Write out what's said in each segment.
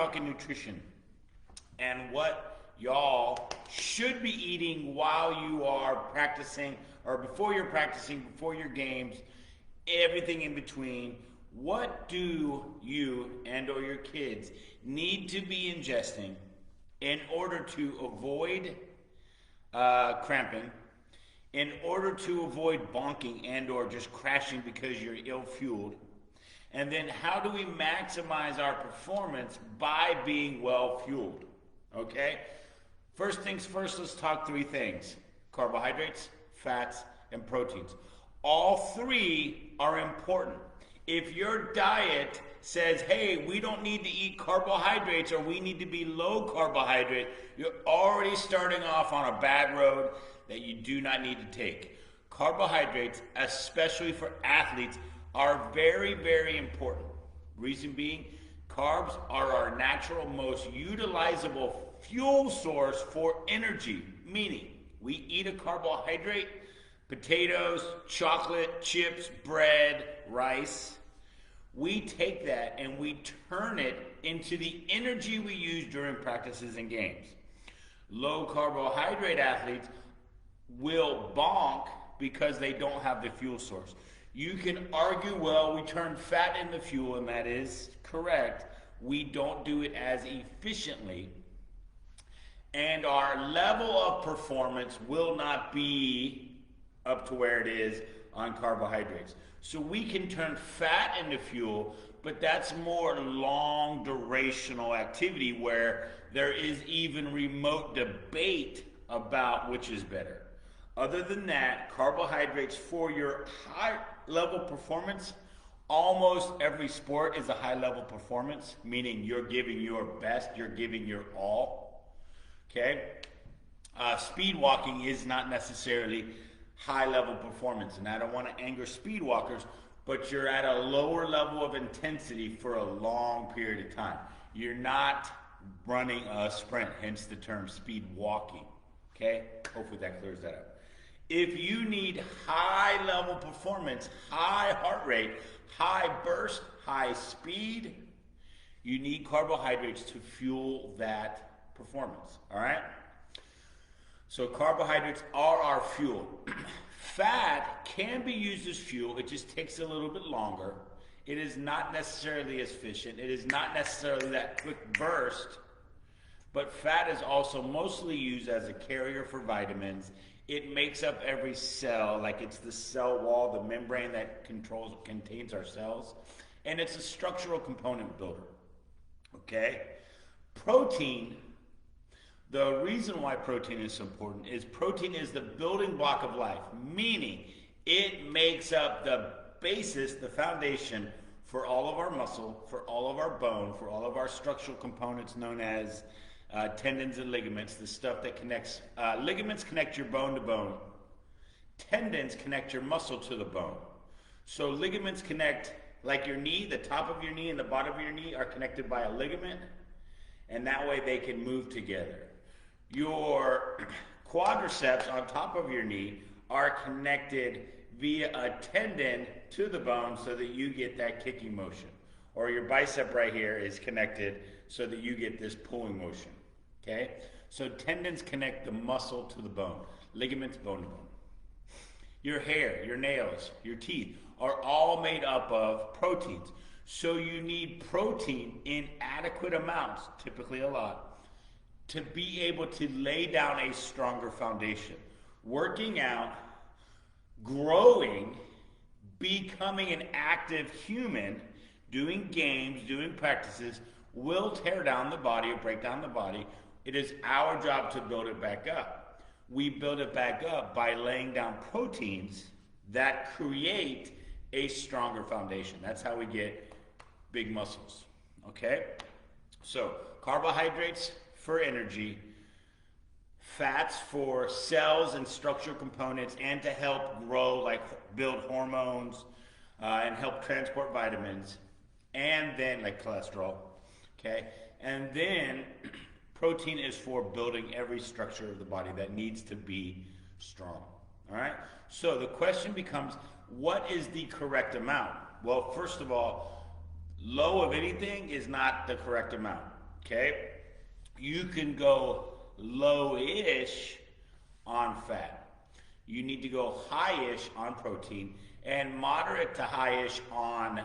talking nutrition and what y'all should be eating while you are practicing or before you're practicing, before your games, everything in between. What do you and or your kids need to be ingesting in order to avoid cramping, in order to avoid bonking and or just crashing because you're ill-fueled? And then how do we maximize our performance by being well-fueled? Okay? First things first, let's talk three things: carbohydrates, fats, and proteins. All three are important. If your diet says, hey, we don't need to eat carbohydrates or we need to be low carbohydrate, you're already starting off on a bad road that you do not need to take. Carbohydrates, especially for athletes, are very, very important. Reason being, carbs are our natural, most utilizable fuel source for energy. Meaning, we eat a carbohydrate, potatoes, chocolate, chips, bread, rice. We take that and we turn it into the energy we use during practices and games. Low carbohydrate athletes will bonk because they don't have the fuel source. You can argue, well, we turn fat into fuel, and that is correct. We don't do it as efficiently, and our level of performance will not be up to where it is on carbohydrates. So we can turn fat into fuel, but that's more long durational activity where there is even remote debate about which is better. Other than that, carbohydrates for your high level performance, almost every sport is a high level performance, meaning you're giving your best, you're giving your all. Okay? Speed walking is not necessarily high level performance, and I don't want to anger speed walkers, but you're at a lower level of intensity for a long period of time. You're not running a sprint, hence the term speed walking. Okay? Hopefully that clears that up. If you need high level performance, high heart rate, high burst, high speed, you need carbohydrates to fuel that performance. All right? So carbohydrates are our fuel. Fat can be used as fuel. It just takes a little bit longer. It is not necessarily as efficient. It is not necessarily that quick burst. But fat is also mostly used as a carrier for vitamins. It makes up every cell, like it's the cell wall, the membrane that contains our cells. And it's a structural component builder. Okay? Protein, the reason why protein is so important is protein is the building block of life, meaning it makes up the basis, the foundation for all of our muscle, for all of our bone, for all of our structural components known as tendons and ligaments, the stuff that connects. Ligaments connect your bone to bone. Tendons connect your muscle to the bone. So ligaments connect, like your knee, the top of your knee and the bottom of your knee are connected by a ligament, and that way they can move together. Your quadriceps on top of your knee are connected via a tendon to the bone so that you get that kicking motion. Or your bicep right here is connected so that you get this pulling motion. Okay? So tendons connect the muscle to the bone, ligaments bone to bone. Your hair, your nails, your teeth are all made up of proteins. So you need protein in adequate amounts, typically a lot, to be able to lay down a stronger foundation. Working out, growing, becoming an active human, doing games, doing practices, will tear down the body or break down the body. It is our job to build it back up. We build it back up by laying down proteins that create a stronger foundation. That's how we get big muscles. Okay? So, carbohydrates for energy, fats for cells and structural components, and to help grow, like build hormones and help transport vitamins, and then like cholesterol. Okay? And then protein is for building every structure of the body that needs to be strong. All right? So the question becomes, what is the correct amount? Well, first of all, low of anything is not the correct amount. okay? You can go low-ish on fat. You need to go high-ish on protein and moderate to high-ish on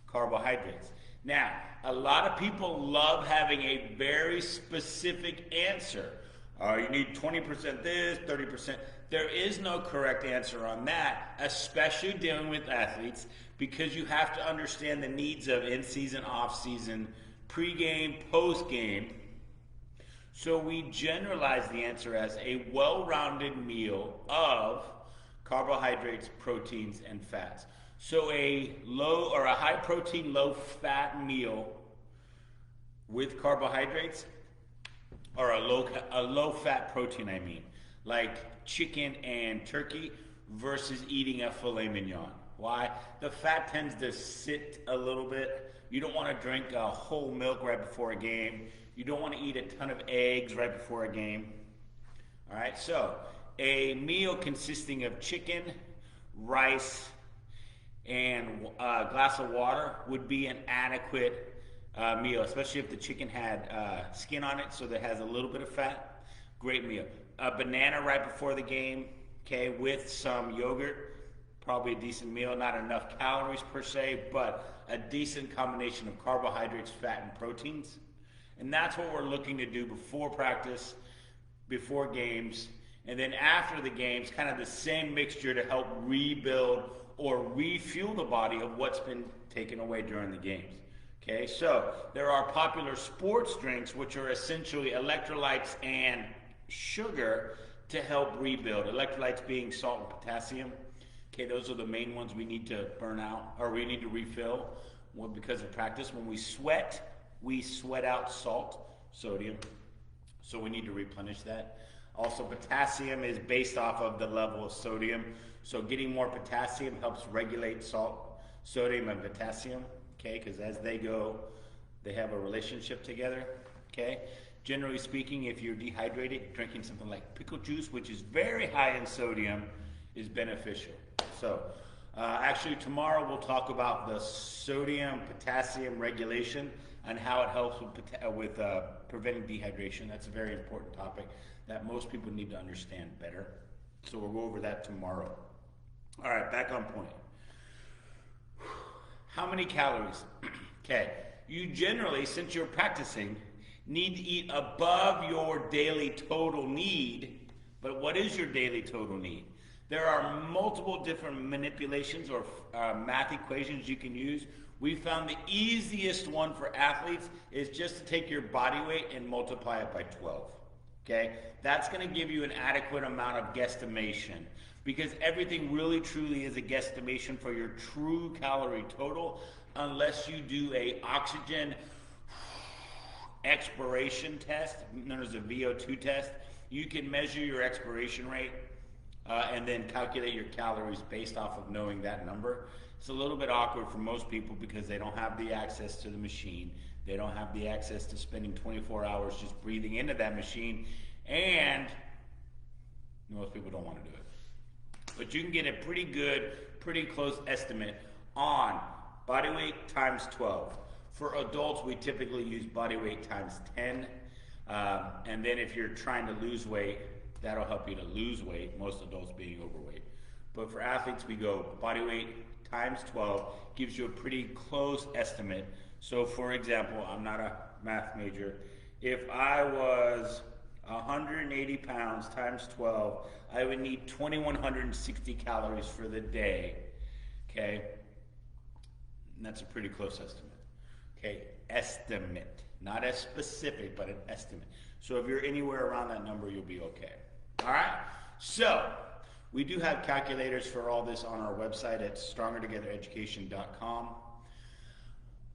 carbohydrates. Now, a lot of people love having a very specific answer. You need 20% this, 30%. There is no correct answer on that, especially dealing with athletes, because you have to understand the needs of in-season, off-season, pre-game, post-game. So we generalize the answer as a well-rounded meal of carbohydrates, proteins, and fats. So a low or a high protein, low fat meal with carbohydrates, or a low fat protein, I mean, like chicken and turkey versus eating a filet mignon. Why? The fat tends to sit a little bit. You don't want to drink a whole milk right before a game. You don't want to eat a ton of eggs right before a game. All right, so a meal consisting of chicken, rice, and a glass of water would be an adequate meal, especially if the chicken had skin on it, so that has a little bit of fat. Great meal. A banana right before the game, okay, with some yogurt, probably a decent meal. Not enough calories per se, but a decent combination of carbohydrates, fat, and proteins. And that's what we're looking to do before practice, before games, and then after the games, kind of the same mixture to help rebuild or refuel the body of what's been taken away during the games. Okay, so there are popular sports drinks, which are essentially electrolytes and sugar to help rebuild. Electrolytes being salt and potassium. Okay, those are the main ones we need to burn out, or we need to refill because of practice. When we sweat out salt, sodium, so we need to replenish that. Also, potassium is based off of the level of sodium, so getting more potassium helps regulate sodium and potassium, okay, because as they go, they have a relationship together, okay. Generally speaking, if you're dehydrated, drinking something like pickle juice, which is very high in sodium, is beneficial. So actually tomorrow we'll talk about the sodium potassium regulation and how it helps with preventing dehydration. That's a very important topic that most people need to understand better. So we'll go over that tomorrow. All right, back on point. How many calories? Okay, you generally, since you're practicing, need to eat above your daily total need. But what is your daily total need? There are multiple different manipulations or math equations you can use. We found the easiest one for athletes is just to take your body weight and multiply it by 12. Okay? That's going to give you an adequate amount of guesstimation, because everything really truly is a guesstimation for your true calorie total, unless you do a oxygen expiration test, known as a VO2 test. You can measure your expiration rate and then calculate your calories based off of knowing that number. It's a little bit awkward for most people because they don't have the access to the machine. They don't have the access to spending 24 hours just breathing into that machine, and most people don't want to do it. But you can get a pretty good, pretty close estimate on body weight times 12. For adults, we typically use body weight times 10. And then if you're trying to lose weight, that'll help you to lose weight, most adults being overweight. But for athletes, we go body weight times 12, gives you a pretty close estimate. So for example, I'm not a math major. If I was 180 pounds times 12, I would need 2,160 calories for the day, okay? And that's a pretty close estimate. Okay, estimate, not as specific, but an estimate. So if you're anywhere around that number, you'll be okay. All right, so we do have calculators for all this on our website at StrongerTogetherEducation.com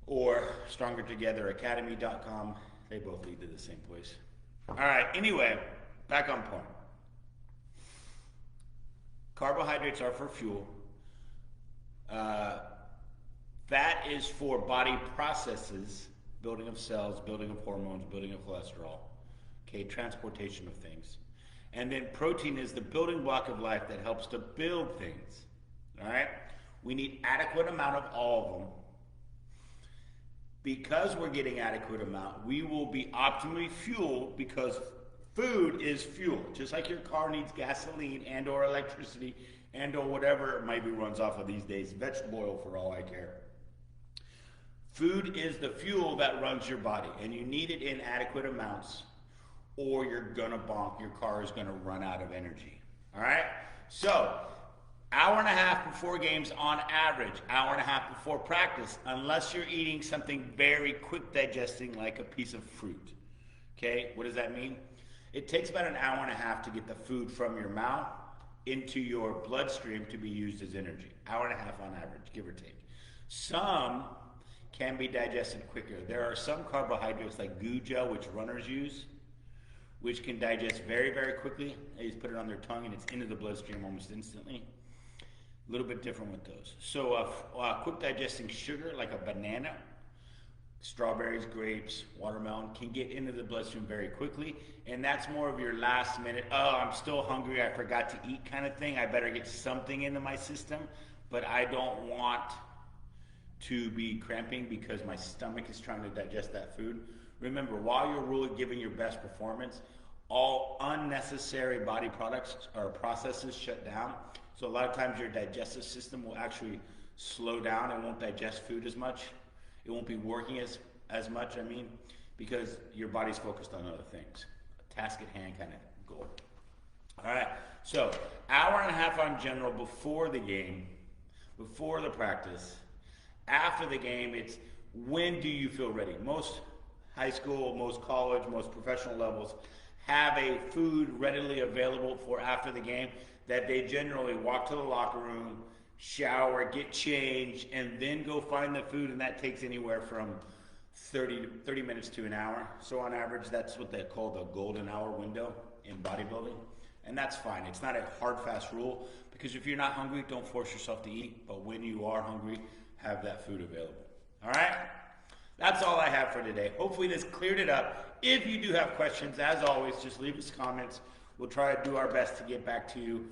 or StrongerTogetherAcademy.com. They both lead to the same place. All right, anyway, back on point. Carbohydrates are for fuel. Fat is for body processes, building of cells, building of hormones, building of cholesterol, okay, transportation of things. And then protein is the building block of life that helps to build things, all right? We need adequate amount of all of them. because we're getting adequate amount, we will be optimally fueled because food is fuel. Just like your car needs gasoline and or electricity and or whatever it maybe runs off of these days, vegetable oil for all I care. Food is the fuel that runs your body, and you need it in adequate amounts or you're gonna bonk, your car is gonna run out of energy. All right? So, hour and a half before games on average, hour and a half before practice, unless you're eating something very quick digesting like a piece of fruit. Okay, what does that mean? It takes about an hour and a half to get the food from your mouth into your bloodstream to be used as energy. Hour and a half on average, give or take. Some can be digested quicker. There are some carbohydrates like goo gel, which runners use, which can digest very, very quickly. They just put it on their tongue and it's into the bloodstream almost instantly. A little bit different with those. So quick digesting sugar like a banana, strawberries, grapes, watermelon can get into the bloodstream very quickly, and that's more of your last minute, oh, I'm still hungry, I forgot to eat kind of thing. I better get something into my system, but I don't want to be cramping because my stomach is trying to digest that food. Remember, while you're really giving your best performance, all unnecessary body products or processes shut down. So a lot of times your digestive system will actually slow down and won't digest food as much. It won't be working as much, because your body's focused on other things. A task at hand kind of goal. All right, so hour and a half on general before the game, before the practice. After the game, it's when do you feel ready? Most high school, most college, most professional levels have a food readily available for after the game that they generally walk to the locker room, shower, get changed, and then go find the food, and that takes anywhere from 30 minutes to an hour. So on average, that's what they call the golden hour window in bodybuilding, and that's fine. It's not a hard, fast rule, because if you're not hungry, don't force yourself to eat, but when you are hungry, have that food available. All right? That's all I have for today. Hopefully this cleared it up. If you do have questions, as always, just leave us comments. We'll try to do our best to get back to you.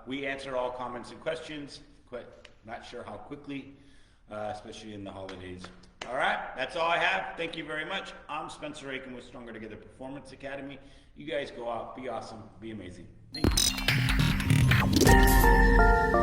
We answer all comments and questions. Not sure how quickly, especially in the holidays. All right, that's all I have. Thank you very much. I'm Spencer Aiken with Stronger Together Performance Academy. You guys go out, be awesome, be amazing. Thank you.